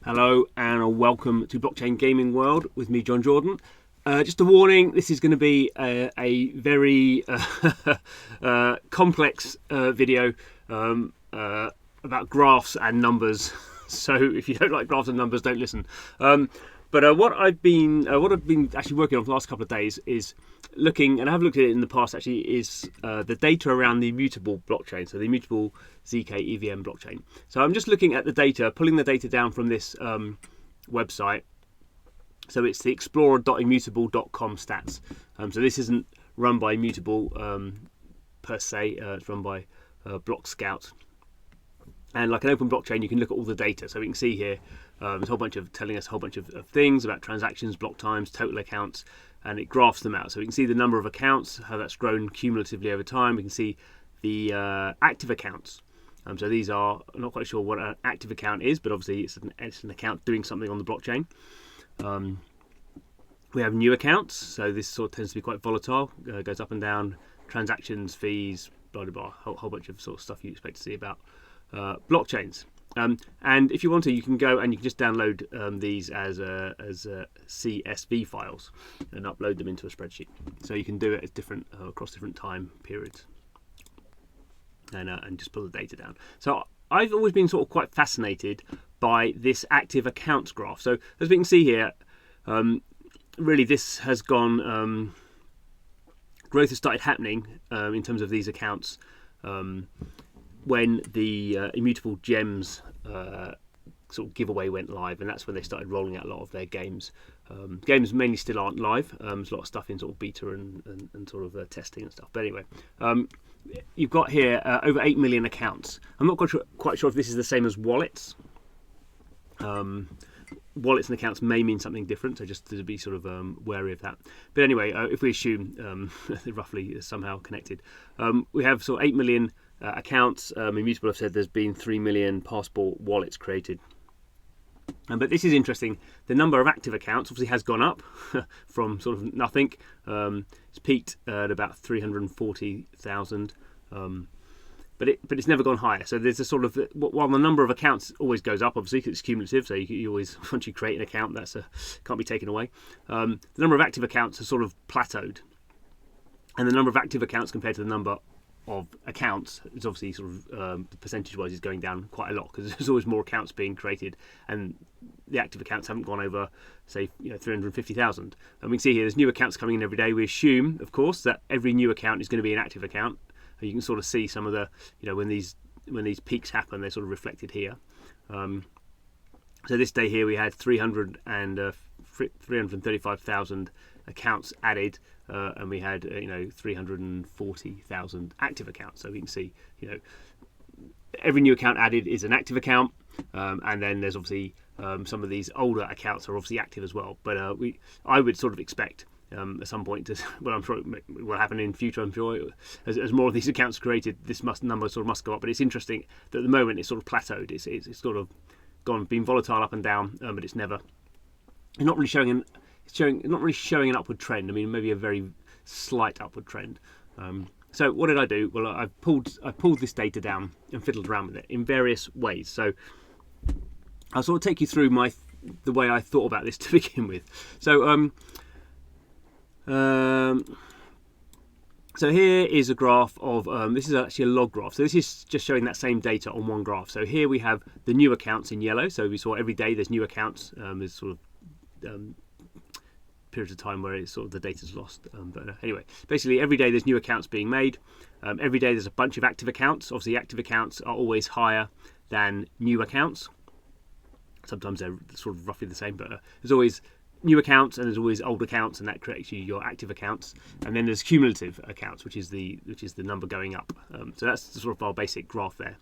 Hello and welcome to Blockchain Gaming World with me, John Jordan. Just a warning, this is going to be a very complex video about graphs and numbers. So if you don't like graphs and numbers, don't listen. But what I've been actually working on for the last couple of days is looking, and I have looked at it in the past actually, is the data around the immutable blockchain, so the immutable ZK EVM blockchain. So I'm just looking at the data, pulling the data down from this website. So it's the explorer.immutable.com stats. So this isn't run by Immutable per se, it's run by Block Scout. And like an open blockchain, you can look at all the data. So we can see here, there's a whole bunch of telling us a whole bunch of things about transactions, block times, total accounts, and it graphs them out. So we can see the number of accounts, how that's grown cumulatively over time. We can see the active accounts. So these are, I'm not quite sure what an active account is, but obviously it's an account doing something on the blockchain. We have new accounts, so this sort of tends to be quite volatile, goes up and down, transactions, fees, blah blah blah, whole bunch of sort of stuff you expect to see about blockchains. And if you want to, you can go and you can just download these as CSV files and upload them into a spreadsheet. So you can do it at different across different time periods, and just pull the data down. So I've always been sort of quite fascinated by this active accounts graph. So as we can see here, really this has gone, growth has started happening in terms of these accounts when the immutable gems sort of giveaway went live, and that's when they started rolling out a lot of their games. Games mainly still aren't live. There's a lot of stuff in sort of beta and sort of testing and stuff. But anyway, you've got here over 8 million accounts. I'm not quite sure if this is the same as wallets. Wallets and accounts may mean something different, so just to be sort of wary of that. But anyway, if we assume they're roughly somehow connected, we have sort of 8 million accounts. Immutable have said there's been 3 million passport wallets created. But this is interesting. The number of active accounts obviously has gone up from sort of nothing. It's peaked at about 340,000. But it's never gone higher. So there's a sort of, while the number of accounts always goes up, obviously, because it's cumulative. So you always, once you create an account, that's can't be taken away. The number of active accounts has sort of plateaued, and the number of active accounts compared to the number of accounts is obviously sort of percentage-wise is going down quite a lot, because there's always more accounts being created, and the active accounts haven't gone over, say, 350,000. And we can see here there's new accounts coming in every day. We assume, of course, that every new account is going to be an active account. You can sort of see some of the, when these peaks happen, they're sort of reflected here. So this day here we had 335,000 accounts added, and we had 340,000 active accounts. So we can see, every new account added is an active account, and then there's obviously some of these older accounts are obviously active as well. But I would sort of expect at some point, well, I'm sure it will happen in future. I'm sure as more of these accounts are created, this number sort of must go up. But it's interesting that at the moment it's sort of plateaued. It's sort of been volatile up and down, but it's not really showing an upward trend. I mean, maybe a very slight upward trend. So what did I do? Well, I pulled this data down and fiddled around with it in various ways. So I'll sort of take you through the way I thought about this to begin with. So here is a graph of, this is actually a log graph. So this is just showing that same data on one graph. So here we have the new accounts in yellow. So we saw every day there's new accounts. There's sort of periods of time where it's sort of the data's lost. But anyway, basically every day there's new accounts being made. Every day there's a bunch of active accounts. Obviously active accounts are always higher than new accounts. Sometimes they're sort of roughly the same, but there's always new accounts and there's always old accounts, and that creates you your active accounts. And then there's cumulative accounts, which is the number going up. So that's sort of our basic graph there.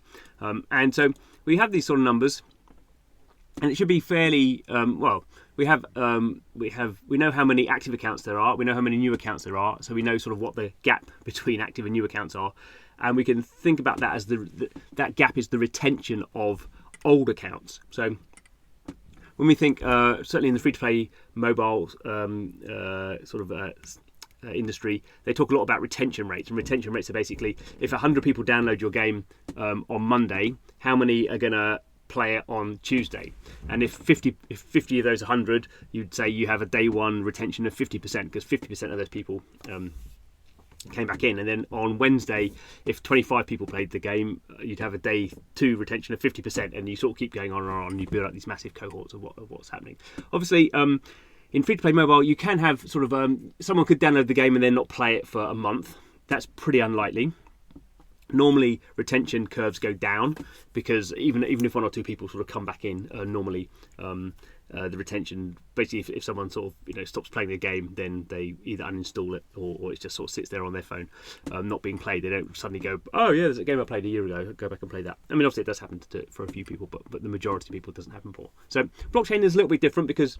And so we have these sort of numbers, and it should be fairly well. We know how many active accounts there are. We know how many new accounts there are. So we know sort of what the gap between active and new accounts are, and we can think about that as that gap is the retention of old accounts. So when we think, certainly in the free-to-play mobile industry, they talk a lot about retention rates. And retention rates are basically, if 100 people download your game on Monday, how many are going to play it on Tuesday. And if 50 of those 100, you'd say you have a day one retention of 50%, because 50% of those people came back in. And then on Wednesday, if 25 people played the game, you'd have a day two retention of 50%, and you sort of keep going on and on, and you build up these massive cohorts of what's happening. Obviously, in free-to-play mobile, you can have sort of someone could download the game and then not play it for a month. That's pretty unlikely. Normally, retention curves go down, because even if one or two people sort of come back in, normally the retention, basically if someone sort of stops playing the game, then they either uninstall it or it just sort of sits there on their phone, not being played. They don't suddenly go, oh yeah, there's a game I played a year ago, go back and play that. I mean, obviously it does happen for a few people, but the majority of people it doesn't happen for. So blockchain is a little bit different, because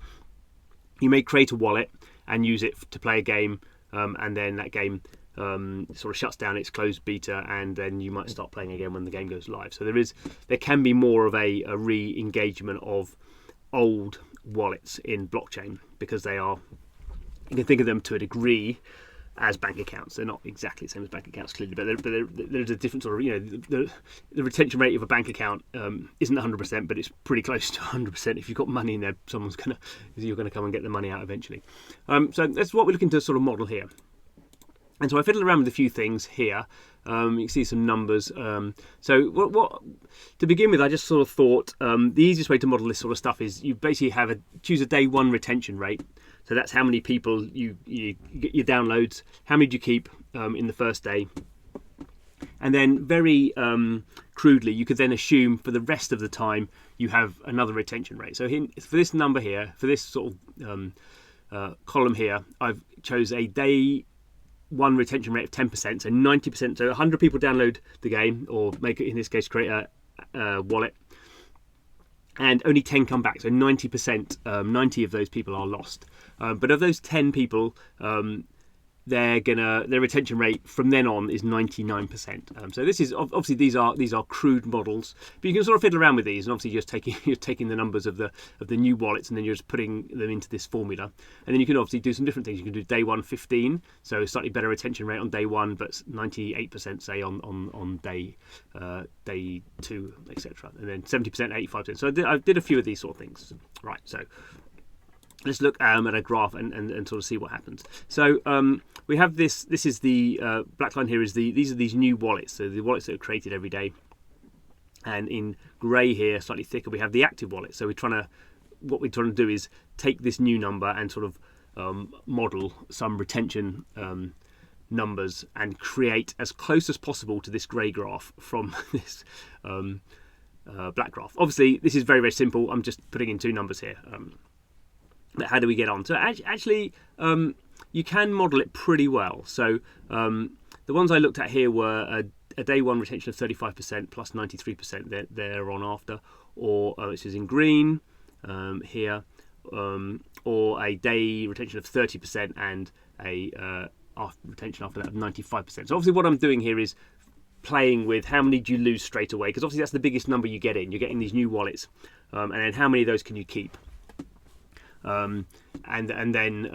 you may create a wallet and use it to play a game, and then that game sort of shuts down its closed beta, and then you might start playing again when the game goes live. So there can be more of a re-engagement of old wallets in blockchain, because they are, you can think of them to a degree as bank accounts. They're not exactly the same as bank accounts, clearly, but there's a different sort of, the retention rate of a bank account isn't 100%, but it's pretty close to 100%. If you've got money in there, you're gonna come and get the money out eventually. So that's what we're looking to sort of model here. And so I fiddled around with a few things here. You can see some numbers. So what to begin with, I just sort of thought the easiest way to model this sort of stuff is you basically choose a day one retention rate. So that's how many people you get your downloads, how many do you keep in the first day. And then very crudely, you could then assume for the rest of the time you have another retention rate. So for this number here, for this sort of column here, I've chose a day one retention rate of 10%, so 90%. So 100 people download the game, or make it, in this case, create a wallet, and only 10 come back. So 90%, 90 of those people are lost. But of those 10 people, their retention rate from then on is 99%. So this is obviously these are crude models, but you can sort of fiddle around with these, and obviously you're taking the numbers of the new wallets, and then you're just putting them into this formula. And then you can obviously do some different things. You can do day one 15, so a slightly better retention rate on day one, but 98% say on day two, etc. And then 70%, 85%. So I did a few of these sort of things. Right, so let's look at a graph and sort of see what happens. So we have this. This is the black line here. These are these new wallets. So the wallets that are created every day. And in grey here, slightly thicker, we have the active wallet. So what we're trying to do is take this new number and sort of model some retention numbers and create as close as possible to this grey graph from this black graph. Obviously, this is very, very simple. I'm just putting in two numbers here. But how do we get on? So actually, you can model it pretty well. So the ones I looked at here were a day one retention of 35% plus 93% there on after, or which is in green here, or a day retention of 30% and a retention after that of 95%. So obviously what I'm doing here is playing with how many do you lose straight away, because obviously that's the biggest number you get in. You're getting these new wallets, and then how many of those can you keep? And then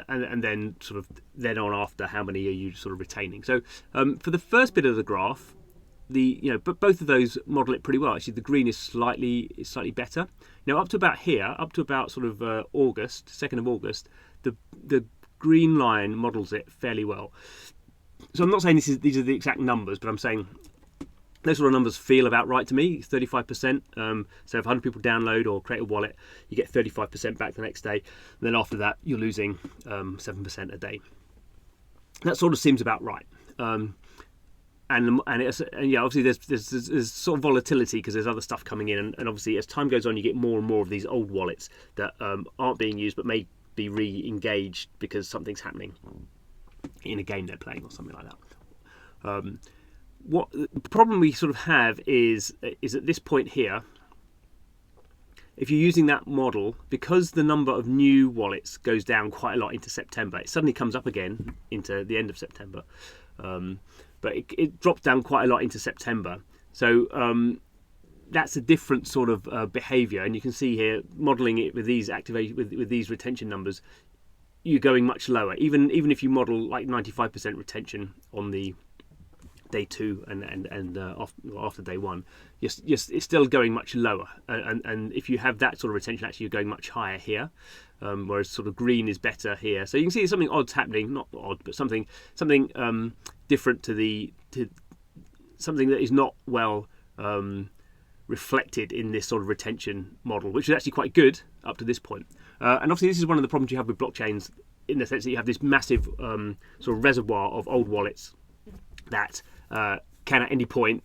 and then sort of then on after, how many are you sort of retaining? So for the first bit of the graph, but both of those model it pretty well. Actually, the green is slightly better. Now up to about here, up to about sort of August, 2nd of August, the green line models it fairly well. So I'm not saying these are the exact numbers, but I'm saying those sort of numbers feel about right to me. 35%. So if 100 people download or create a wallet, you get 35% back the next day. And then after that, you're losing 7% a day. That sort of seems about right. And obviously there's sort of volatility because there's other stuff coming in, and obviously as time goes on, you get more and more of these old wallets that aren't being used but may be re-engaged because something's happening in a game they're playing or something like that. What the problem we sort of have is at this point here, if you're using that model, because the number of new wallets goes down quite a lot into September, it suddenly comes up again into the end of September, but it drops down quite a lot into September. So that's a different sort of behaviour, and you can see here modelling it with these with these retention numbers, you're going much lower. Even if you model like 95% retention on the day 2 and after day 1, it's still going much lower. And if you have that sort of retention, actually you're going much higher here, whereas sort of green is better here. So you can see something odd's happening, not odd, but something different to something that is not well reflected in this sort of retention model, which is actually quite good up to this point. And obviously this is one of the problems you have with blockchains, in the sense that you have this massive sort of reservoir of old wallets that can at any point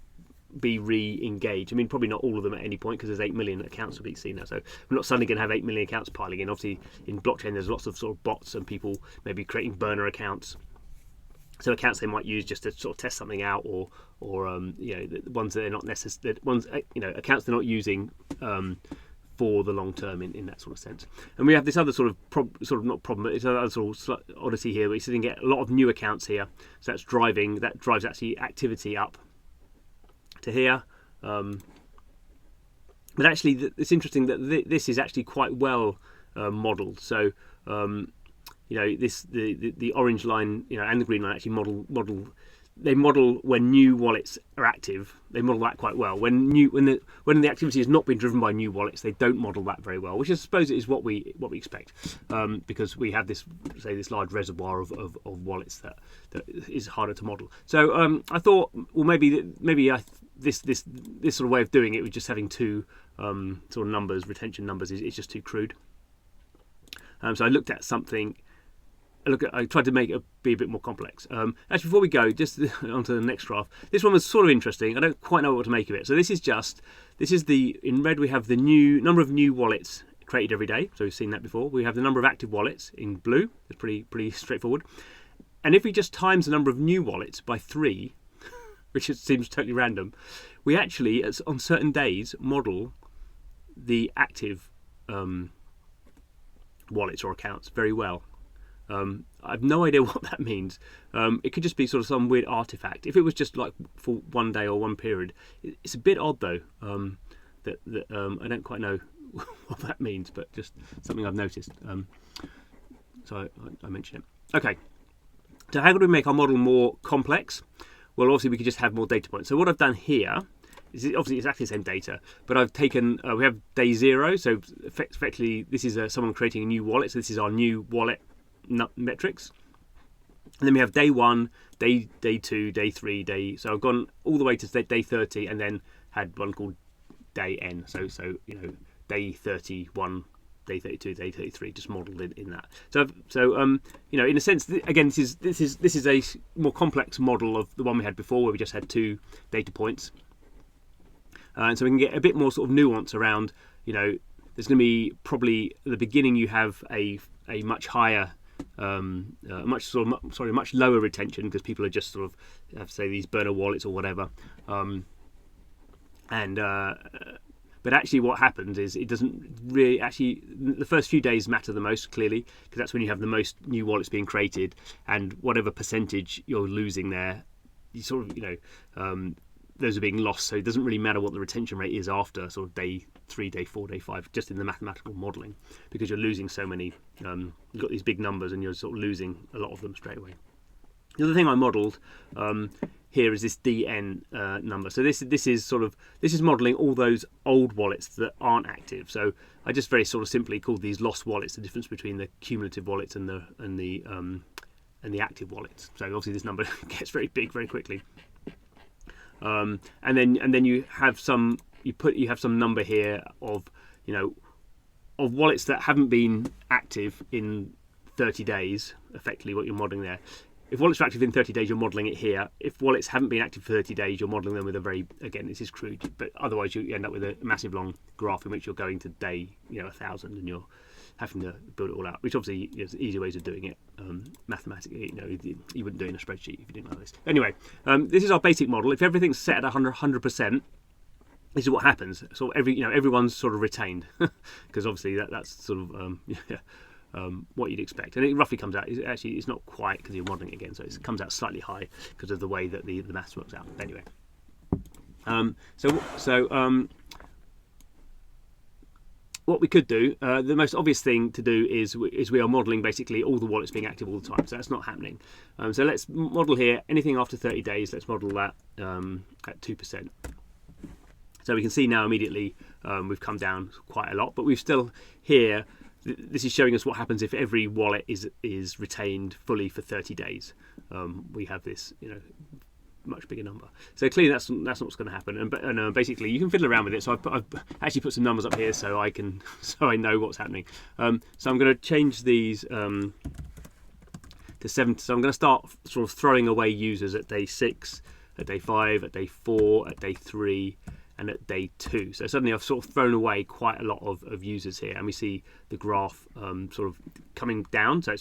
be re-engaged. I mean, probably not all of them at any point, because there's 8 million accounts to be seen now. So we're not suddenly going to have 8 million accounts piling in. Obviously, in blockchain, there's lots of sort of bots and people maybe creating burner accounts. So accounts they might use just to sort of test something out, or the ones that they're not necessary, accounts they're not using for the long term in that sort of sense. And we have this other sort of not problem, but it's another sort of oddity here. We're sitting get a lot of new accounts here, so that drives actually activity up to here. But actually, it's interesting that this is actually quite well modelled. So the orange line, and the green line actually model. They model when new wallets are active. They model that quite well. When the activity has not been driven by new wallets, they don't model that very well, which I suppose is what we expect, because we have this large reservoir of wallets that is harder to model. So I thought, well, maybe this sort of way of doing it with just having 2 sort of numbers, retention numbers, is just too crude. So I looked at something. I tried to make it be a bit more complex. Actually, before we go, just onto the next graph. This one was sort of interesting. I don't quite know what to make of it. So in red we have the number of new wallets created every day. So we've seen that before. We have the number of active wallets in blue. It's pretty straightforward. And if we just times the number of new wallets by 3, which seems totally random, we actually, on certain days, model the active wallets or accounts very well. I have no idea what that means. It could just be sort of some weird artifact. If it was just like for one day or one period, it's a bit odd though. That I don't quite know what that means, but just something I've noticed. So I mentioned it. Okay. So how could we make our model more complex? Well, obviously we could just have more data points. So what I've done here is obviously exactly the same data, but I've taken we have day 0. So effectively, this is someone creating a new wallet. So this is our new wallet metrics, and then we have day 1, day 2, day 3, so I've gone all the way to day 30, and then had one called day n. So day 31, day 32, day 33, just modelled in that. So in a sense, again, this is a more complex model of the one we had before, where we just had 2 data points, and so we can get a bit more sort of nuance around. There's going to be probably at the beginning you have a much higher. Much lower retention, because people are just sort of have to say these burner wallets or whatever, but actually what happens is it doesn't really actually, the first few days matter the most, clearly, because that's when you have the most new wallets being created, and whatever percentage you're losing there, you sort of those are being lost, so it doesn't really matter what the retention rate is after sort of day 3, day 4, day 5, just in the mathematical modelling, because you're losing so many. You've got these big numbers, and you're sort of losing a lot of them straight away. The other thing I modelled here is this DN number. So this is modelling all those old wallets that aren't active. So I just very sort of simply called these lost wallets, the difference between the cumulative wallets and the active wallets. So obviously this number gets very big very quickly. And then you have some number here of wallets that haven't been active in 30 days. Effectively, what you're modelling there. If wallets are active in 30 days, you're modelling it here. If wallets haven't been active for 30 days, you're modelling them with this is crude, but otherwise you end up with a massive long graph in which you're going to day 1,000, and you're having to build it all out, which obviously there's easier ways of doing it mathematically. You wouldn't do it in a spreadsheet if you didn't like this. Anyway, this is our basic model. If everything's set at 100%, this is what happens. So everyone's sort of retained, because obviously that's sort of what you'd expect, and it roughly comes out. It's not quite, because you're modelling it again, so it comes out slightly high because of the way that the maths works out. Anyway, what we could do, the most obvious thing to do is we are modelling basically all the wallets being active all the time. So that's not happening. So let's model here anything after 30 days. Let's model that at 2%. So we can see now immediately we've come down quite a lot, but we've still here. This is showing us what happens if every wallet is retained fully for 30 days. We have this, much bigger number. So clearly that's not what's going to happen. And basically you can fiddle around with it. So I've actually put some numbers up here so I know what's happening. So I'm going to change these to 7. So I'm going to start sort of throwing away users at day 6, at day 5, at day 4, at day 3. And at day 2. So suddenly I've sort of thrown away quite a lot of users here, and we see the graph sort of coming down. So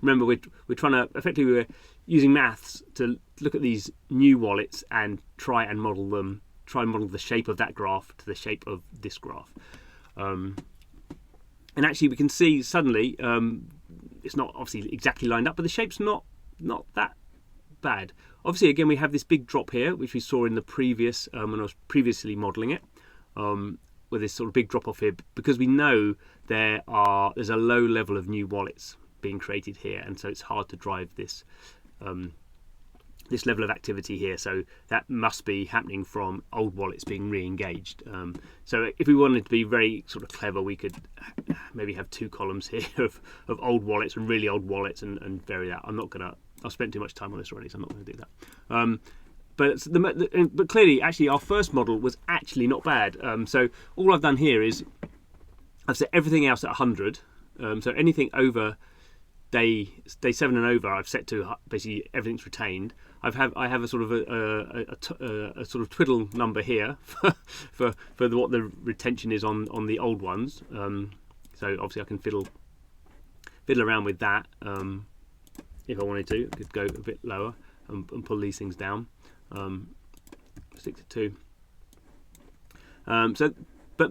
remember we're trying to effectively, we're using maths to look at these new wallets and try and model them, the shape of that graph to the shape of this graph. And actually we can see suddenly it's not obviously exactly lined up, but the shape's not that bad. Obviously, again, we have this big drop here, which we saw in the previous, when I was previously modelling it, with this sort of big drop off here, because we know there's a low level of new wallets being created here, and so it's hard to drive this this level of activity here. So that must be happening from old wallets being re-engaged. So if we wanted to be very sort of clever, we could maybe have 2 columns here of old wallets and really old wallets and vary that. I've spent too much time on this already, so I'm not going to do that. But clearly, actually, our first model was actually not bad. So all I've done here is I've set everything else at 100. So anything over day 7 and over, I've set to basically everything's retained. I have a sort of a sort of twiddle number here for what the retention is on the old ones. So obviously I can fiddle around with that. If I wanted to, I could go a bit lower and pull these things down. Stick to 2. But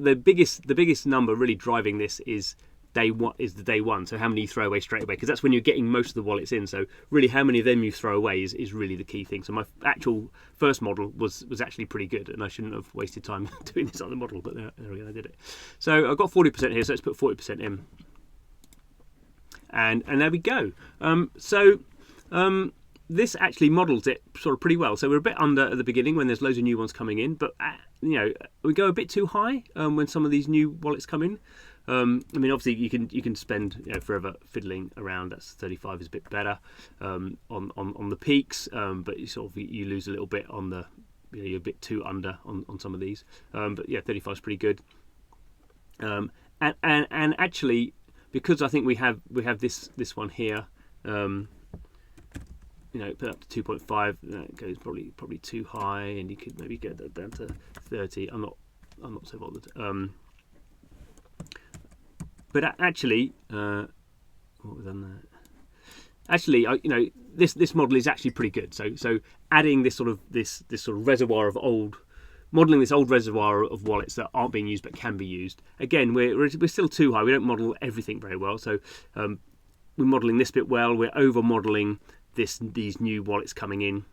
the biggest number really driving this is day 1. So how many you throw away straight away, because that's when you're getting most of the wallets in. So really, how many of them you throw away is really the key thing. So my actual first model was actually pretty good, and I shouldn't have wasted time doing this other model. But there we go, I did it. So I've got 40% here. So let's put 40% in. And there we go. This actually models it sort of pretty well. So we're a bit under at the beginning when there's loads of new ones coming in, but we go a bit too high when some of these new wallets come in. I mean, obviously you can spend forever fiddling around. That's 35 is a bit better on the peaks, but you lose a little bit on the you're a bit too under on some of these. But yeah, 35 is pretty good. And actually, because I think we have this one here, put up to 2.5, that goes probably too high, and you could maybe get that down to 30. I'm not so bothered. But actually, what was done there? Actually, this model is actually pretty good. So adding this sort of reservoir of modelling this old reservoir of wallets that aren't being used but can be used. Again, we're still too high. We don't model everything very well. So we're modelling this bit well. We're over modelling these new wallets coming in.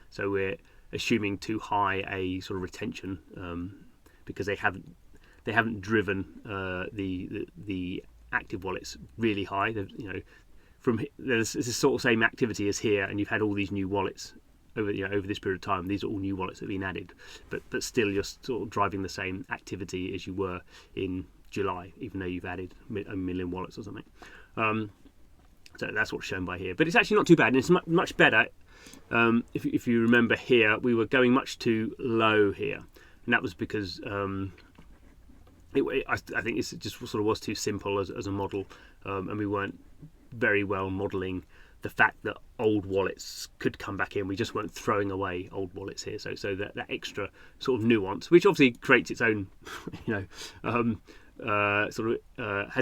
So we're assuming too high a sort of retention because they haven't driven the active wallets really high. There's this sort of same activity as here, and you've had all these new wallets over this period of time. These are all new wallets that have been added, but still you're sort of driving the same activity as you were in July, even though you've added a million wallets or something. So that's what's shown by here, but it's actually not too bad, and it's much better. If you remember here, we were going much too low here, and that was because I think it just sort of was too simple as a model, and we weren't very well modelling the fact that old wallets could come back in. We just weren't throwing away old wallets here, so that extra sort of nuance, which obviously creates its own, has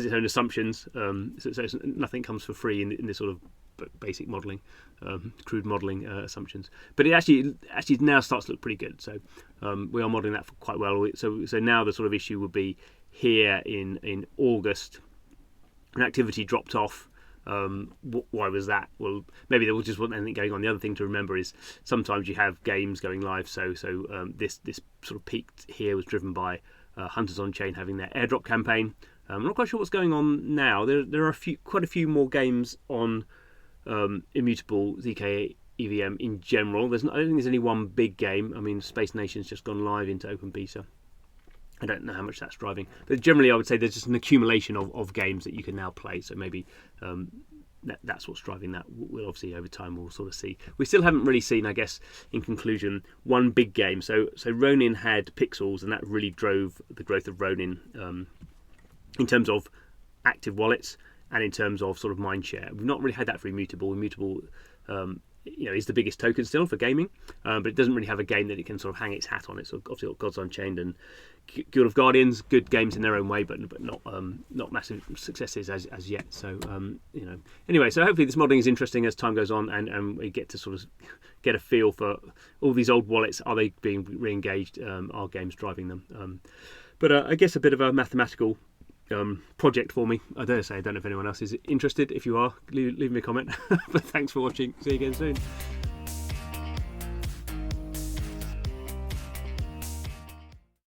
its own assumptions. So nothing comes for free in this sort of basic modelling, crude modelling assumptions. But it actually now starts to look pretty good. So we are modelling that quite well. So now the sort of issue would be here in August, an activity dropped off. Why was that? Well, maybe there just wasn't anything going on. The other thing to remember is sometimes you have games going live. So this sort of peak here was driven by Hunters on Chain having their airdrop campaign. I'm not quite sure what's going on now. There are quite a few more games on Immutable ZK EVM in general. I don't think there's any one big game. I mean, Space Nation's just gone live into open beta. I don't know how much that's driving, but generally I would say there's just an accumulation of games that you can now play. So maybe that's what's driving that. We'll obviously over time we'll sort of see. We still haven't really seen, I guess, in conclusion, one big game. So Ronin had Pixels, and that really drove the growth of Ronin in terms of active wallets and in terms of sort of mind share. We've not really had that for Immutable. Immutable is the biggest token still for gaming, but it doesn't really have a game that it can sort of hang its hat on. It's obviously got Gods Unchained and Guild of Guardians, good games in their own way, but not massive successes as yet. So anyway, so hopefully this modelling is interesting as time goes on, and we get to sort of get a feel for all these old wallets. Are they being re-engaged? Are games driving them? But I guess a bit of a mathematical project for me. I don't know if anyone else is interested. If you are, leave me a comment. But thanks for watching. See you again soon.